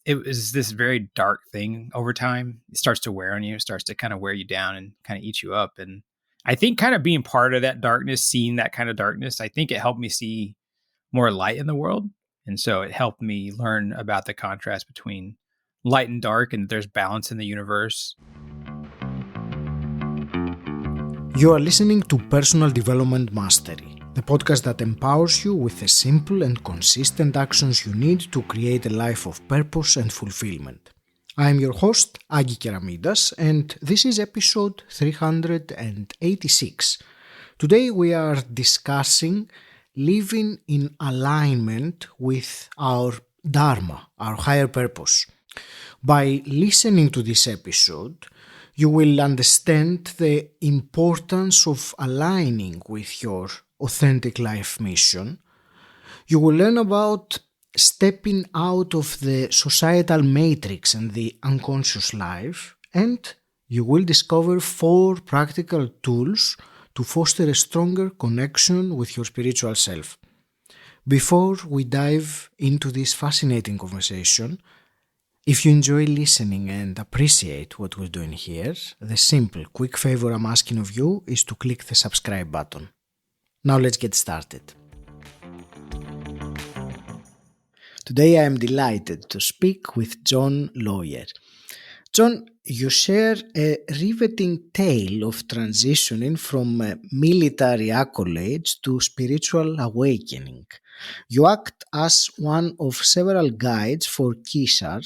it was this very dark thing over time. It starts to wear on you, it starts to kind of wear you down and kind of eat you up. And I think kind of being part of that darkness, seeing that kind of darkness, I think it helped me see more light in the world. And so it helped me learn about the contrast between light and dark, and there's balance in the universe. You are listening to Personal Development Mastery, the podcast that empowers you with the simple and consistent actions you need to create a life of purpose and fulfillment. I am your host, Agi Keramidas, and this is episode 386. Today we are discussing living in alignment with our Dharma, our higher purpose. By listening to this episode, you will understand the importance of aligning with your authentic life mission. You will learn about stepping out of the societal matrix and the unconscious life, and you will discover 4 practical tools to foster a stronger connection with your spiritual self. Before we dive into this fascinating conversation, if you enjoy listening and appreciate what we're doing here, the simple, quick favor I'm asking of you is to click the subscribe button. Now let's get started. Today I am delighted to speak with John Lawyer. John, you share a riveting tale of transitioning from military accolades to spiritual awakening. You act as one of several guides for Kisar,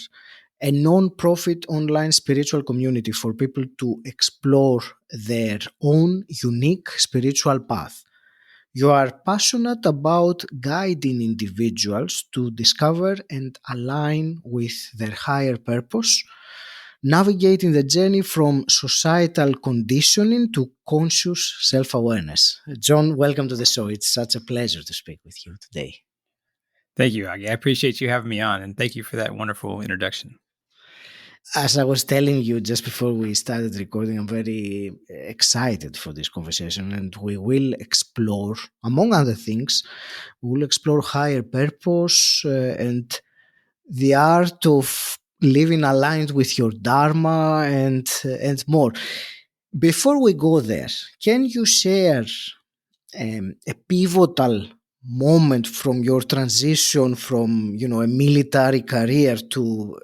a non-profit online spiritual community for people to explore their own unique spiritual path. You are passionate about guiding individuals to discover and align with their higher purpose, navigating the journey from societal conditioning to conscious self-awareness. John, welcome to the show. It's such a pleasure to speak with you today. Thank you, Agi. I appreciate you having me on, and thank you for that wonderful introduction. As I was telling you just before we started recording, I'm very excited for this conversation, and we will explore, among other things, we will explore higher purpose and the art of living aligned with your Dharma and more. Before we go there, can you share a pivotal moment from your transition from, a military career to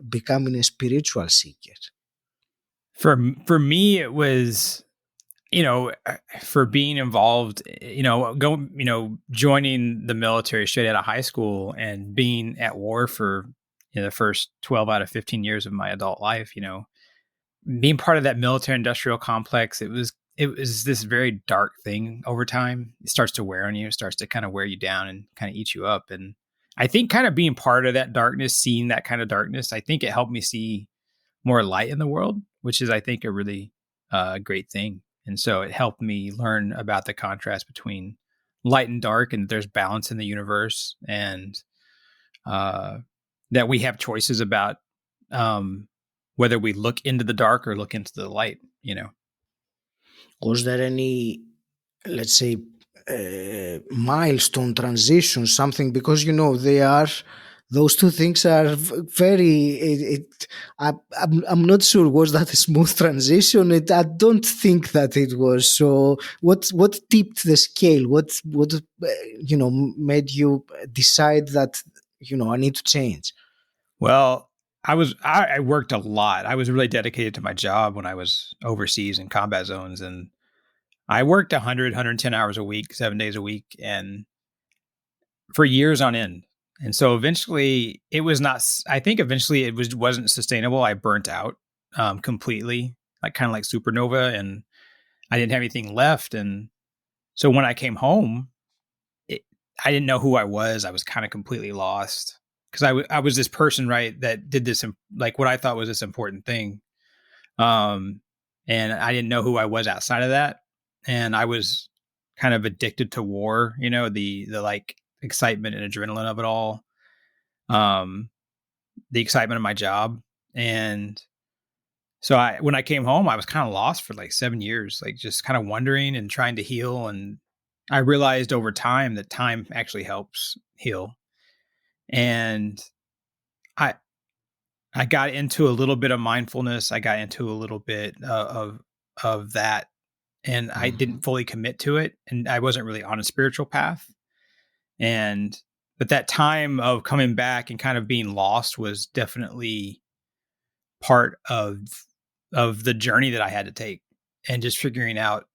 becoming a spiritual seeker? For me, it was, for being involved, joining the military straight out of high school and being at war for the first 12 out of 15 years of my adult life, being part of that military industrial complex, it was this very dark thing over time. It starts to wear on you, it starts to kind of wear you down and kind of eat you up. And I think kind of being part of that darkness, seeing that kind of darkness, I think it helped me see more light in the world, which is, I think, a really great thing. And so it helped me learn about the contrast between light and dark, and there's balance in the universe, and that we have choices about whether we look into the dark or look into the light, Was there any, let's say, milestone transition, something, because those two things are very. I'm not sure, was that a smooth transition? I don't think that it was. So, what tipped the scale? What made you decide that I need to change? Well, I worked a lot. I was really dedicated to my job when I was overseas in combat zones, and I worked 100, 110 hours a week, 7 days a week, and for years on end. And so eventually it wasn't sustainable. I burnt out completely, kind of like supernova, and I didn't have anything left. And so when I came home, I didn't know who I was. I was kind of completely lost, because I was this person, right, that did this, like what I thought was this important thing. And I didn't know who I was outside of that. And I was kind of addicted to war, the like excitement and adrenaline of it all. The excitement of my job. And so when I came home, I was kind of lost for like 7 years, like just kind of wondering and trying to heal. And I realized over time that time actually helps heal. And I got into a little bit of mindfulness. I got into a little bit of that, and I Mhm. didn't fully commit to it, and I wasn't really on a spiritual path. And but that time of coming back and kind of being lost was definitely part of the journey that I had to take, and just figuring out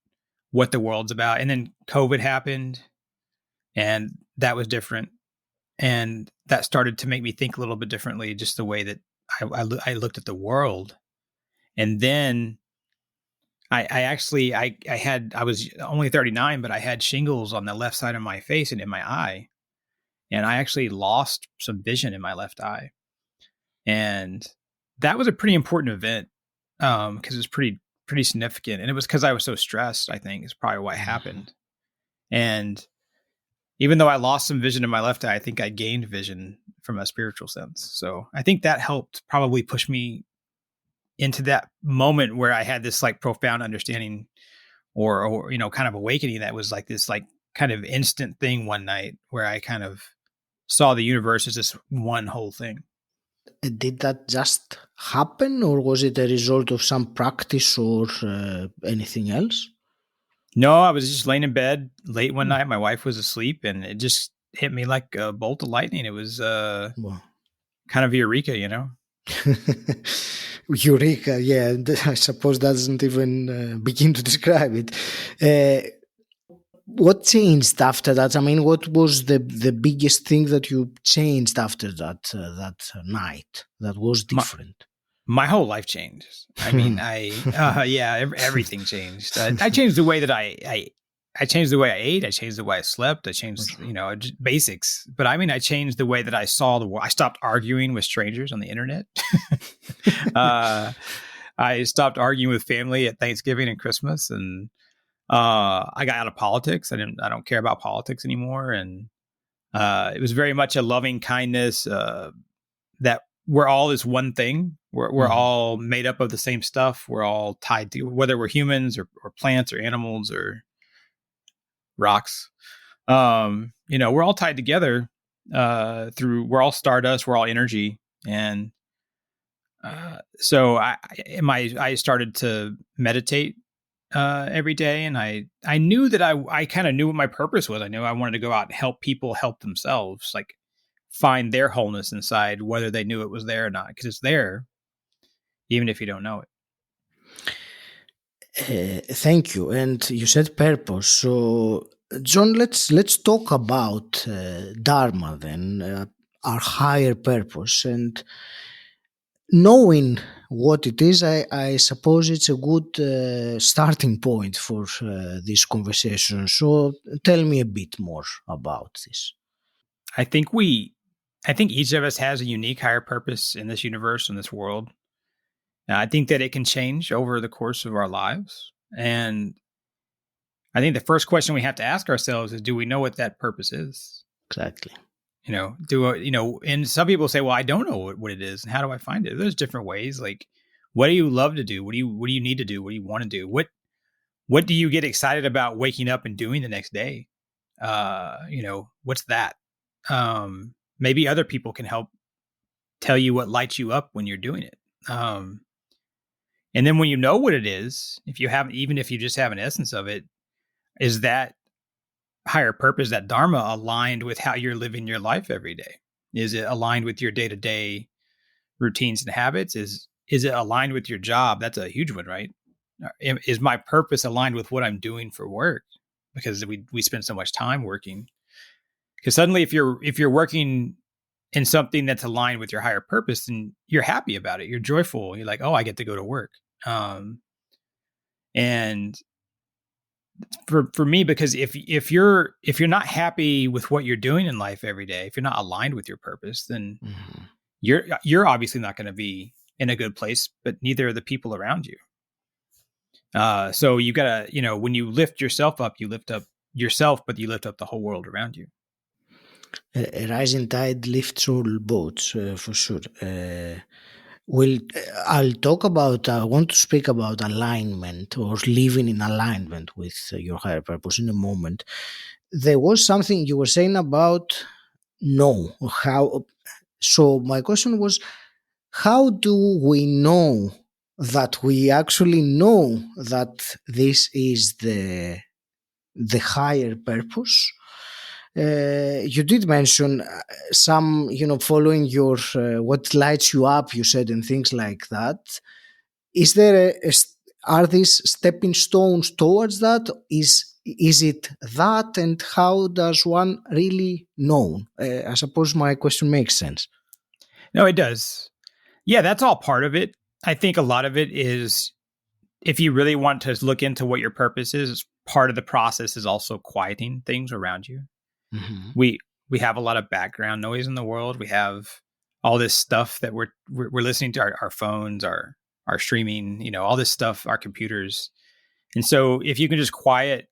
what the world's about. And then COVID happened, and that was different, and that started to make me think a little bit differently, just the way that I looked at the world. And then I actually I was only 39, but I had shingles on the left side of my face and in my eye, and I actually lost some vision in my left eye. And that was a pretty important event, because it was pretty significant, and it was because I was so stressed. I think is probably why it Mhm. happened. And even though I lost some vision in my left eye, I think I gained vision from a spiritual sense. So I think that helped probably push me into that moment where I had this like profound understanding, or kind of awakening, that was like this like kind of instant thing one night where I kind of saw the universe as this one whole thing. Did that just happen, or was it a result of some practice or anything else? No, I was just laying in bed late one Hmm. night. My wife was asleep, and it just hit me like a bolt of lightning. It was Wow. kind of eureka. Eureka, yeah, I suppose that doesn't even begin to describe it. Uh, what changed after that? I mean, what was the biggest thing that you changed after that night that was My different? my whole life changed. I mean, I yeah, everything changed. I changed the way that I changed the way I ate. I changed the way I slept. I changed, just basics. But I mean, I changed the way that I saw the world. I stopped arguing with strangers on the internet. uh, I stopped arguing with family at Thanksgiving and Christmas, and I got out of politics. I don't care about politics anymore. And it was very much a loving kindness, that we're all this one thing. We're Mhm. all made up of the same stuff. We're all tied to, whether we're humans or plants or animals or rocks. We're all tied together, through, we're all stardust, we're all energy. And so I started to meditate every day, and I knew that I kind of knew what my purpose was. I knew I wanted to go out and help people help themselves, like find their wholeness inside, whether they knew it was there or not, because it's there even if you don't know it. Thank you. And you said purpose. So, John, let's talk about Dharma then, our higher purpose, and knowing what it is. I suppose it's a good starting point for this conversation. So, tell me a bit more about this. I think we, I think each of us has a unique higher purpose in this universe, in this world. I think that it can change over the course of our lives. And I think the first question we have to ask ourselves is, do we know what that purpose is? Exactly. And some people say, well, I don't know what it is. And how do I find it? There's different ways. Like, what do you love to do? What do you need to do? What do you want to do? What do you get excited about waking up and doing the next day? What's that? Maybe other people can help tell you what lights you up when you're doing it. And then when you know what it is, if you have, even if you just have an essence of it, is that higher purpose, that Dharma, aligned with how you're living your life every day? Is it aligned with your day to day routines and habits? Is it aligned with your job? That's a huge one, right? Is my purpose aligned with what I'm doing for work? Because we spend so much time working. Because suddenly, if you're working in something that's aligned with your higher purpose, then you're happy about it. You're joyful. You're like, oh, I get to go to work. And for me, because if you're not happy with what you're doing in life every day, if you're not aligned with your purpose, then Mhm. you're obviously not going to be in a good place, but neither are the people around you. So you gotta, when you lift yourself up, you lift up yourself, but you lift up the whole world around you. A rising tide lifts all boats, for sure. Well, I'll talk about, I want to speak about alignment or living in alignment with your higher purpose in a moment. There was something you were saying about no, how. So, my question was, how do we know that we actually know that this is the higher purpose? You did mention some, following your what lights you up, you said, and things like that. Is there are these stepping stones towards that? Is it that, and how does one really know? I suppose my question makes sense. No, it does. Yeah, that's all part of it. I think a lot of it is, if you really want to look into what your purpose is, part of the process is also quieting things around you. Mm-hmm. We have a lot of background noise in the world. We have all this stuff that we're listening to, our phones, our streaming, all this stuff, our computers. And so if you can just quiet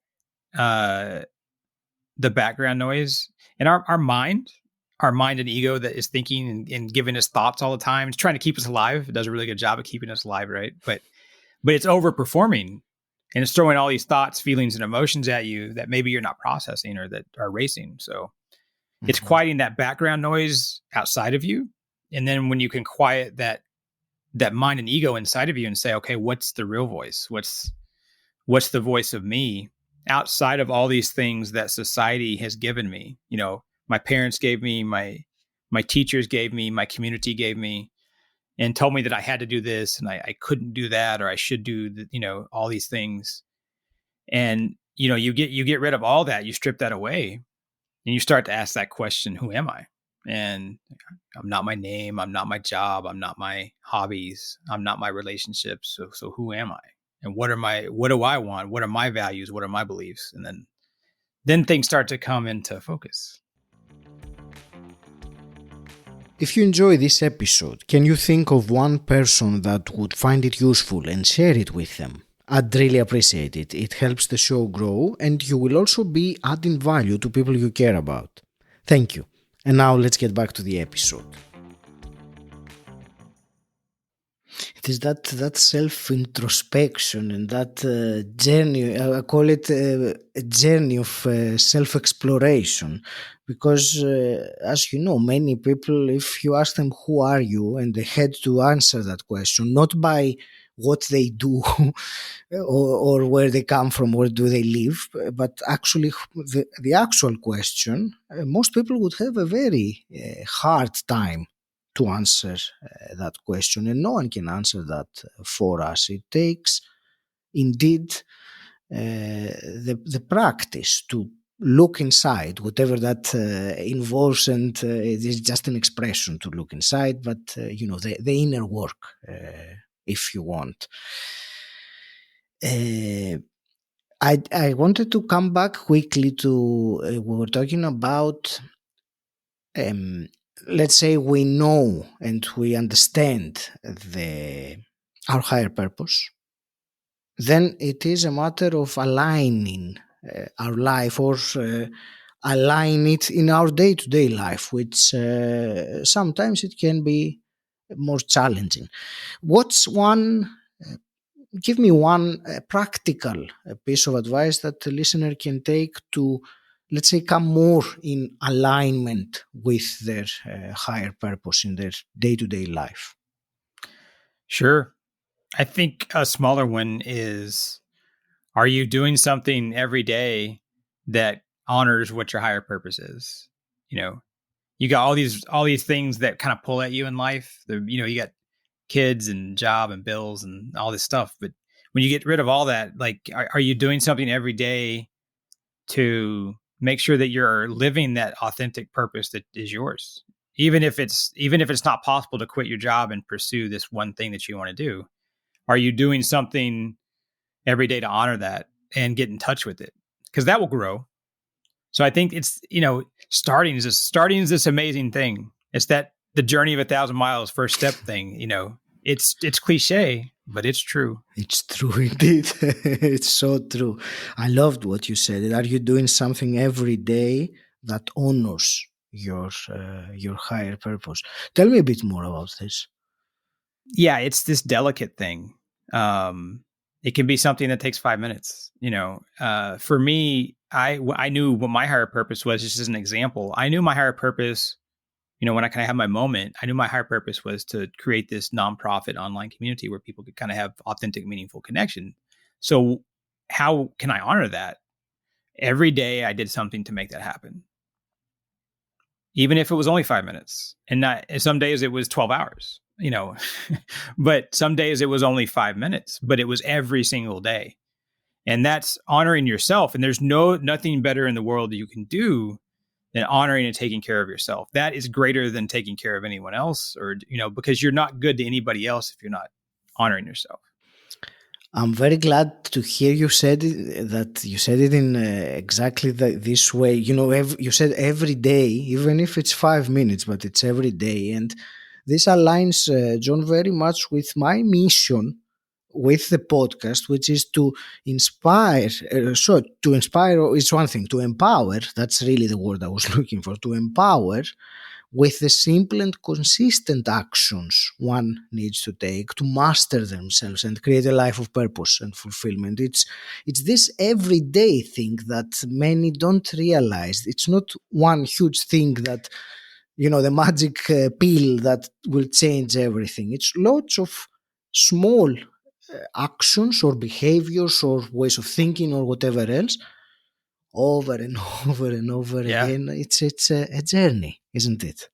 uh, the background noise and our mind and ego that is thinking and giving us thoughts all the time, it's trying to keep us alive. It does a really good job of keeping us alive, right? But it's overperforming, and it's throwing all these thoughts, feelings, and emotions at you that maybe you're not processing or that are racing. So it's Mm-hmm. quieting that background noise outside of you. And then when you can quiet that mind and ego inside of you and say, okay, what's the real voice? What's the voice of me outside of all these things that society has given me? My parents gave me, my teachers gave me, my community gave me, and told me that I had to do this and I couldn't do that, or I should do all these things. And you get rid of all that, you strip that away, and you start to ask that question, who am I? And I'm not my name, I'm not my job, I'm not my hobbies, I'm not my relationships. So who am I? And what do I want? What are my values? What are my beliefs? And then things start to come into focus. If you enjoy this episode, can you think of one person that would find it useful and share it with them? I'd really appreciate it. It helps the show grow, and you will also be adding value to people you care about. Thank you. And now let's get back to the episode. It is that self-introspection and that journey. I call it a journey of self-exploration, because as you know, many people, if you ask them who are you, and they had to answer that question not by what they do or where they come from, where do they live, but actually the actual question, most people would have a very hard time to answer that question, and no one can answer that for us. It takes indeed the practice to look inside, whatever that involves, and it is just an expression to look inside, but the inner work, if you want. I wanted to come back quickly to we were talking about, let's say we know and we understand our higher purpose. Then it is a matter of aligning our life, or align it in our day-to-day life, which sometimes it can be more challenging. Give me one practical piece of advice that the listener can take to, let's say, come more in alignment with their higher purpose in their day-to-day life. Sure. I think a smaller one is, are you doing something every day that honors what your higher purpose is? You got all these things that kind of pull at you in life. You got kids and job and bills and all this stuff. But when you get rid of all that, like, are you doing something every day to make sure that you're living that authentic purpose that is yours? Even if it's not possible to quit your job and pursue this one thing that you want to do, are you doing something every day to honor that and get in touch with it? Because that will grow. So I think it's, starting is this amazing thing. It's that the journey of 1,000 miles, first step thing. It's cliche, but it's true. It's true indeed. It's so true. I loved what you said. Are you doing something every day that honors your higher purpose? Tell me a bit more about this. Yeah, it's this delicate thing. It can be something that takes 5 minutes. For me, I knew what my higher purpose was. Just as an example, I knew my higher purpose When I kind of have my moment, I knew my higher purpose was to create this nonprofit online community where people could kind of have authentic, meaningful connection. So how can I honor that? Every day I did something to make that happen, even if it was only 5 minutes, and not some days it was 12 hours, but some days it was only 5 minutes, but it was every single day. And that's honoring yourself. And there's nothing better in the world that you can do than honoring and taking care of yourself. That is greater than taking care of anyone else, or, because you're not good to anybody else if you're not honoring yourself. I'm very glad to hear you said it, that you said it in exactly this way. You said every day, even if it's 5 minutes, but it's every day. And this aligns, John, very much with my mission with the podcast, which is to inspire. To inspire is one thing. To empower, that's really the word I was looking for. To empower with the simple and consistent actions one needs to take to master themselves and create a life of purpose and fulfillment. It's this everyday thing that many don't realize. It's not one huge thing that, the magic pill that will change everything. It's lots of small actions or behaviors or ways of thinking or whatever else, over and over and over again. It's a journey, isn't it?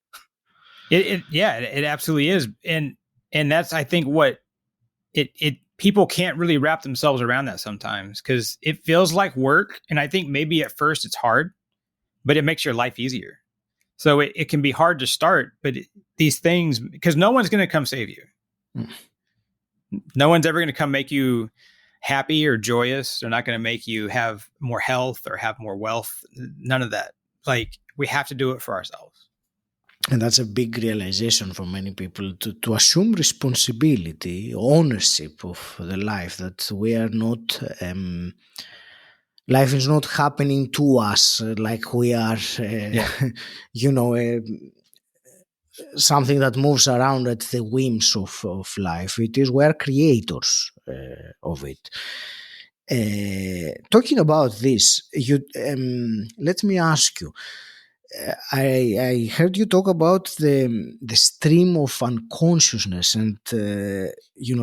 It absolutely is. And that's, I think, what people can't really wrap themselves around that sometimes, because it feels like work. And I think maybe at first it's hard, but it makes your life easier. So it can be hard to start, but these things, because no one's going to come save you. No one's ever going to come make you happy or joyous. They're not going to make you have more health or have more wealth. None of that. Like, we have to do it for ourselves. And that's a big realization for many people, to assume responsibility, ownership of the life, that we are not, life is not happening to us like we are, something that moves around at the whims of life. It is, we are creators of it. Talking about this, let me ask you, I heard you talk about the stream of unconsciousness and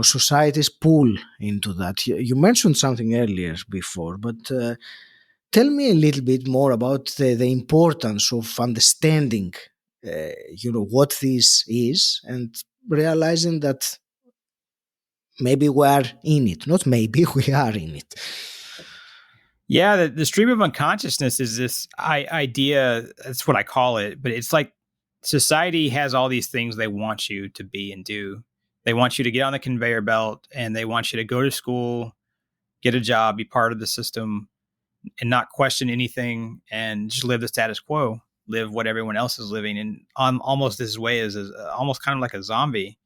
society's pull into that. You mentioned something earlier before, but tell me a little bit more about the importance of understanding what this is, and realizing that maybe we are in it. Not maybe, we are in it. Yeah, the stream of unconsciousness is this idea. That's what I call it. But it's like society has all these things they want you to be and do. They want you to get on the conveyor belt, and they want you to go to school, get a job, be part of the system, and not question anything, and just live the status quo, live what everyone else is living in, almost this way is almost kind of like a zombie.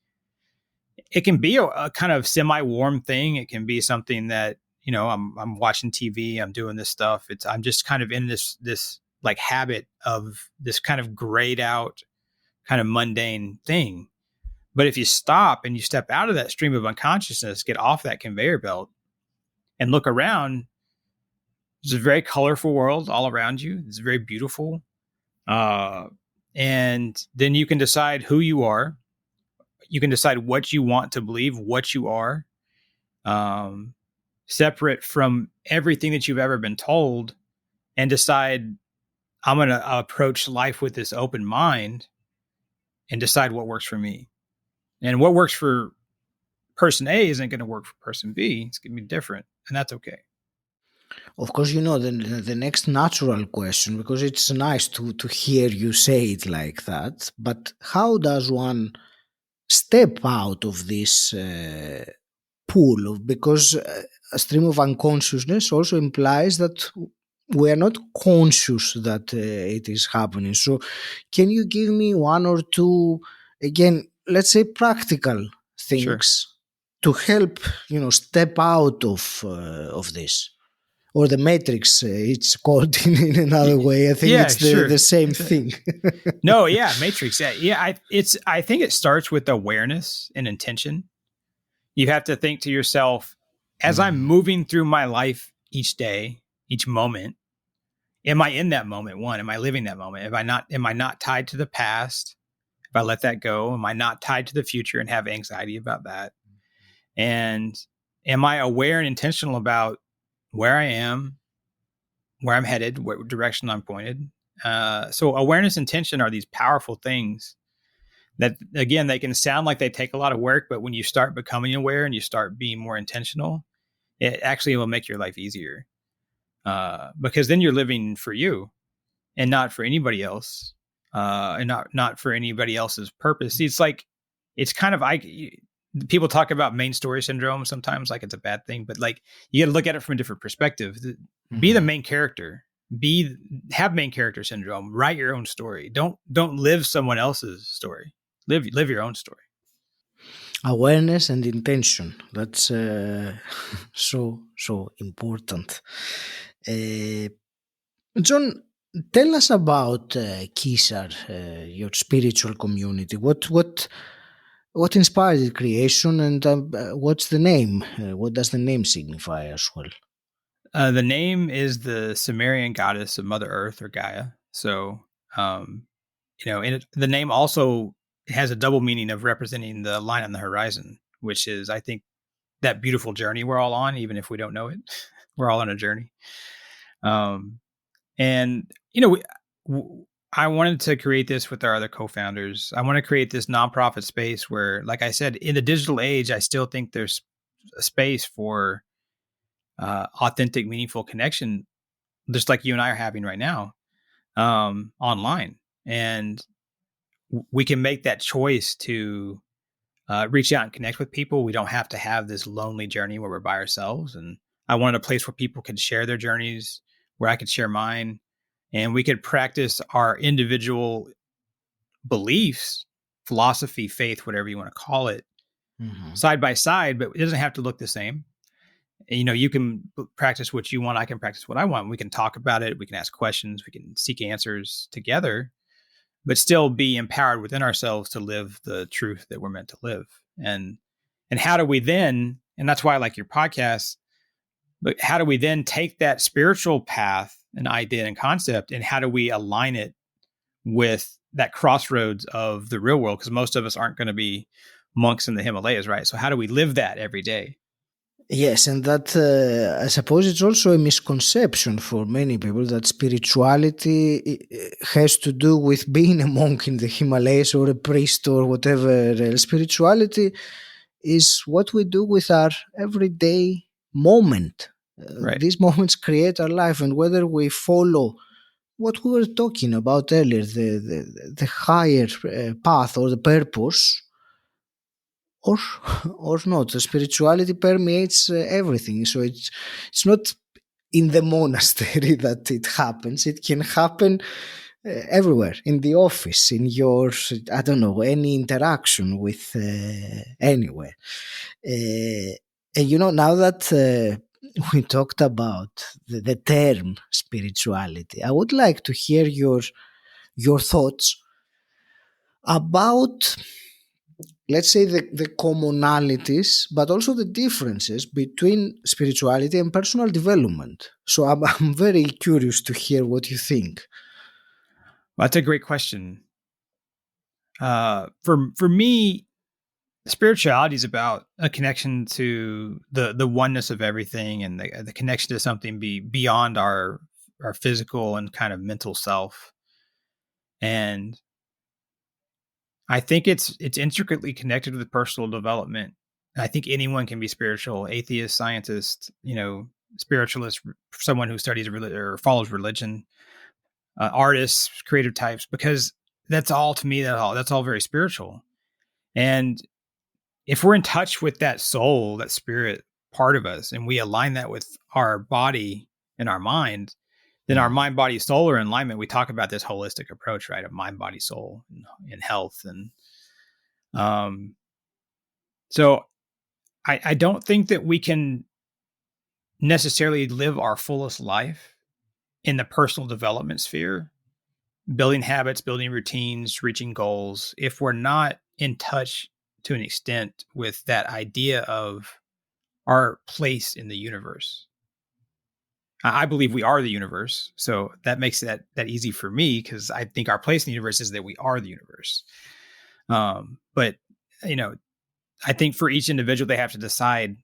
It can be a kind of semi-warm thing. It can be something that, I'm watching TV, I'm doing this stuff. I'm just kind of in this like habit of this kind of grayed out, kind of mundane thing. But if you stop and you step out of that stream of unconsciousness, get off that conveyor belt and look around, it's a very colorful world all around you. It's very beautiful. And then you can decide who you are. You can decide what you want to believe, what you are. Separate from everything that you've ever been told, and decide, I'm going to approach life with this open mind and decide what works for me. And what works for person A isn't going to work for person B. It's going to be different, and that's okay. Of course, the next natural question, because it's nice to hear you say it like that, but how does one step out of this pool? Because a stream of unconsciousness also implies that we are not conscious that it is happening. So can you give me one or two, again, let's say practical things to help, step out of this? Or the matrix, it's called in another way. I think it's the same thing. No, yeah, matrix. Yeah, I think it starts with awareness and intention. You have to think to yourself, as I'm moving through my life each day, each moment, am I in that moment? One, am I living that moment? Am I not tied to the past? If I let that go, am I not tied to the future and have anxiety about that? And am I aware and intentional about where I am, where I'm headed, what direction I'm pointed? So awareness and intention are these powerful things that, again, they can sound like they take a lot of work, but when you start becoming aware and you start being more intentional, it actually will make your life easier. Because then you're living for you and not for anybody else, and not for anybody else's purpose. See, it's kind of, people talk about main story syndrome sometimes, like it's a bad thing, but like you got to look at it from a different perspective. Be the main character. Have main character syndrome. Write your own story. Don't live someone else's story. Live your own story. Awareness and intention. That's so important. John, tell us about Kisar, your spiritual community. What inspired the creation, and what's the name? What does the name signify as well? The name is the Sumerian goddess of Mother Earth, or Gaia. So, and the name also has a double meaning of representing the line on the horizon, which is, I think, that beautiful journey we're all on, even if we don't know it. We're all on a journey. And, I wanted to create this with our other co-founders. I want to create this nonprofit space where, like I said, in the digital age, I still think there's a space for authentic, meaningful connection, just like you and I are having right now, online. And we can make that choice to reach out and connect with people. We don't have to have this lonely journey where we're by ourselves. And I wanted a place where people could share their journeys, where I could share mine, and we could practice our individual beliefs, philosophy, faith, whatever you want to call it, side by side, but it doesn't have to look the same. You can practice what you want. I can practice what I want. We can talk about it. We can ask questions. We can seek answers together, but still be empowered within ourselves to live the truth that we're meant to live. And how do we then, and that's why I like your podcast, but how do we then take that spiritual path and idea and concept, and how do we align it with that crossroads of the real world? Because most of us aren't going to be monks in the Himalayas, right? So how do we live that every day? Yes, and that I suppose it's also a misconception for many people that spirituality has to do with being a monk in the Himalayas or a priest or whatever else. Spirituality is what we do with our everyday moment. Right. These moments create our life, and whether we follow what we were talking about earlier, the higher path or the purpose, or or not. The spirituality permeates everything. So it's not in the monastery that it happens. It can happen everywhere, in the office, in your, I don't know, any interaction with anywhere. And now that we talked about the term spirituality, I would like to hear your thoughts about, let's say, the commonalities, but also the differences between spirituality and personal development. So I'm very curious to hear what you think. Well, that's a great question. For me, spirituality is about a connection to the oneness of everything, and the connection to something beyond our physical and kind of mental self. And I think it's intricately connected with personal development. I think anyone can be spiritual: atheist, scientist, spiritualist, someone who studies or follows religion, artists, creative types, because that's all, to me, that's all very spiritual. And if we're in touch with that soul, that spirit part of us, and we align that with our body and our mind, then our mind, body, soul are in alignment. We talk about this holistic approach, right, of mind, body, soul, and health. And so I don't think that we can necessarily live our fullest life in the personal development sphere, building habits, building routines, reaching goals, if we're not in touch to an extent with that idea of our place in the universe. I believe we are the universe. So that makes that easy for me, because I think our place in the universe is that we are the universe. But you know, I think for each individual, they have to decide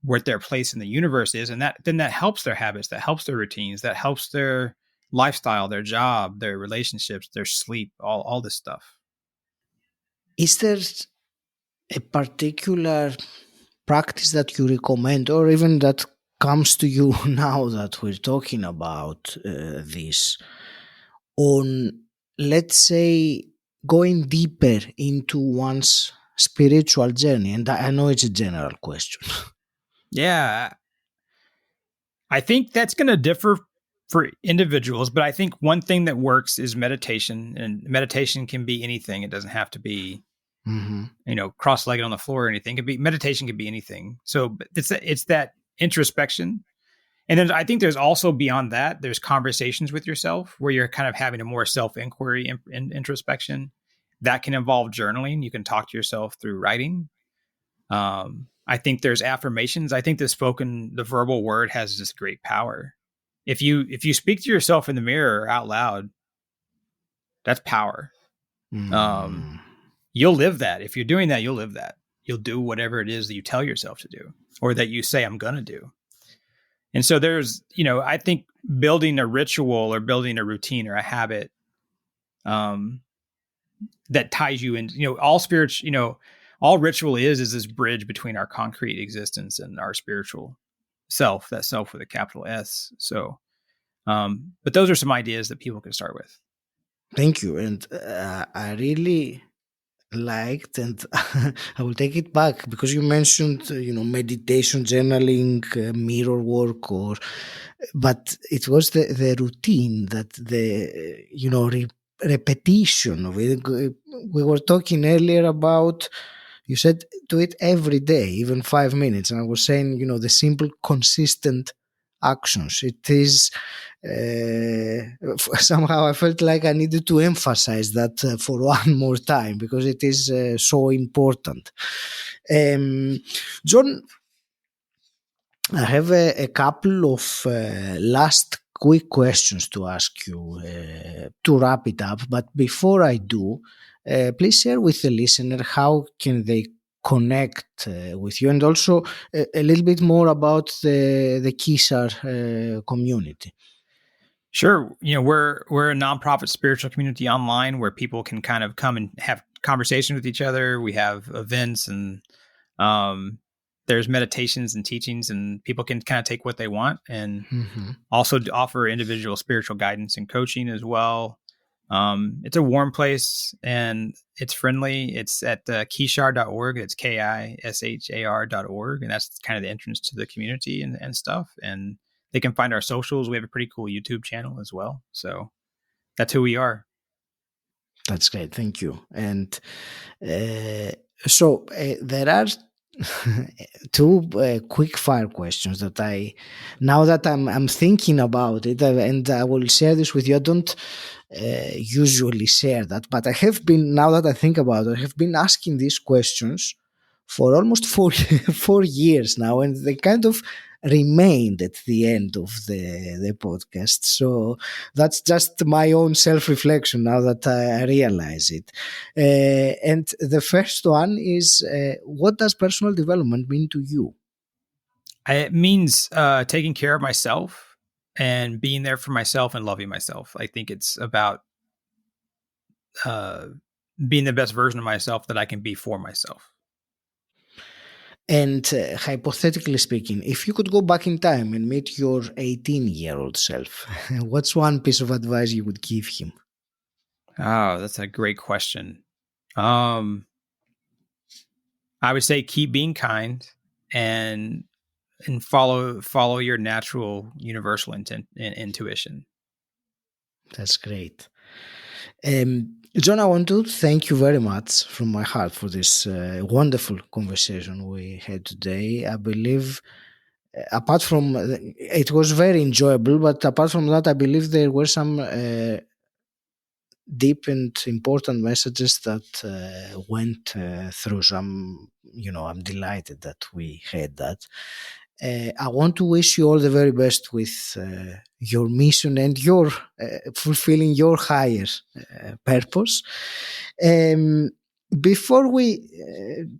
what their place in the universe is, and that helps their habits, that helps their routines, that helps their lifestyle, their job, their relationships, their sleep, all this stuff. Is there a particular practice that you recommend, or even that comes to you now that we're talking about this, on, let's say, going deeper into one's spiritual journey? And I know it's a general question. Yeah, I think that's going to differ for individuals, but I think one thing that works is meditation, and meditation can be anything. It doesn't have to be, cross-legged on the floor or anything. Meditation could be anything. So it's that introspection. And then I think there's also beyond that, there's conversations with yourself where you're kind of having a more self-inquiry and introspection. That can involve journaling. You can talk to yourself through writing. I think there's affirmations. I think the verbal word has this great power. If you speak to yourself in the mirror out loud, that's power. You'll live that. If you're doing that, you'll live that. You'll do whatever it is that you tell yourself to do, or that you say, I'm going to do. And so there's, I think building a ritual or building a routine or a habit, that ties you in, all spiritual, all ritual is this bridge between our concrete existence and our spiritual self, that self with a capital S. So, but those are some ideas that people can start with. Thank you. And I really liked, and I will take it back, because you mentioned, meditation, journaling, mirror work, but it was the routine, that repetition of it. We were talking earlier about, you said do it every day, even 5 minutes. And I was saying, the simple, consistent actions. It is, somehow I felt like I needed to emphasize that for one more time, because it is so important. John, I have a couple of last quick questions to ask you to wrap it up. But before I do, please share with the listener how can they connect with you, and also a little bit more about the Kisar community. Sure. We're a nonprofit spiritual community online where people can kind of come and have conversations with each other. We have events, and there's meditations and teachings, and people can kind of take what they want, and also offer individual spiritual guidance and coaching as well. It's a warm place, and it's friendly. It's at kishar.org. It's KISHAR.org. And that's kind of the entrance to the community and stuff. And they can find our socials. We have a pretty cool YouTube channel as well. So that's who we are. That's great. Thank you. And so there are two quick fire questions that now that I'm thinking about it, and I will share this with you. I don't usually share that, but I have been, now that I think about it, I have been asking these questions for almost 4 years now, and they kind of remained at the end of the podcast. So that's just my own self-reflection now that I realize it. And the first one is, what does personal development mean to you? It means taking care of myself and being there for myself and loving myself. I think it's about being the best version of myself that I can be for myself. And hypothetically speaking, if you could go back in time and meet your 18-year-old self, what's one piece of advice you would give him? Oh, that's a great question. I would say keep being kind and follow your natural universal intuition. That's great. John, I want to thank you very much from my heart for this wonderful conversation we had today. I believe, apart from, it was very enjoyable, but apart from that, I believe there were some deep and important messages that went through. Some, I'm delighted that we had that. I want to wish you all the very best with your mission and your fulfilling your higher purpose. before we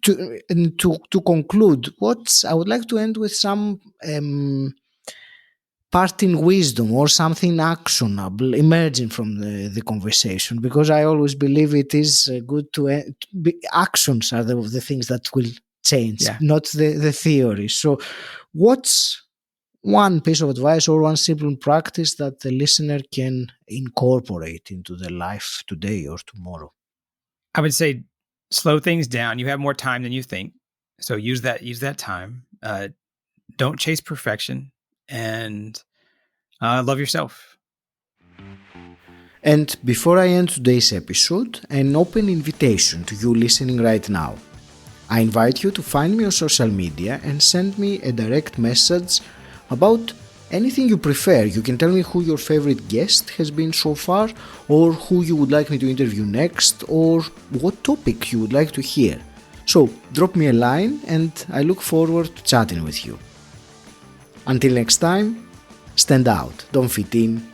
to conclude, I would like to end with some parting wisdom or something actionable emerging from the conversation, because I always believe it is good to actions are the things that will change, not the theory. So what's one piece of advice or one simple practice that the listener can incorporate into their life today or tomorrow? I would say slow things down. You have more time than you think. So use that time. Don't chase perfection, and love yourself. And before I end today's episode, an open invitation to you listening right now. I invite you to find me on social media and send me a direct message about anything you prefer. You can tell me who your favorite guest has been so far, or who you would like me to interview next, or what topic you would like to hear. So drop me a line and I look forward to chatting with you. Until next time, stand out, don't fit in,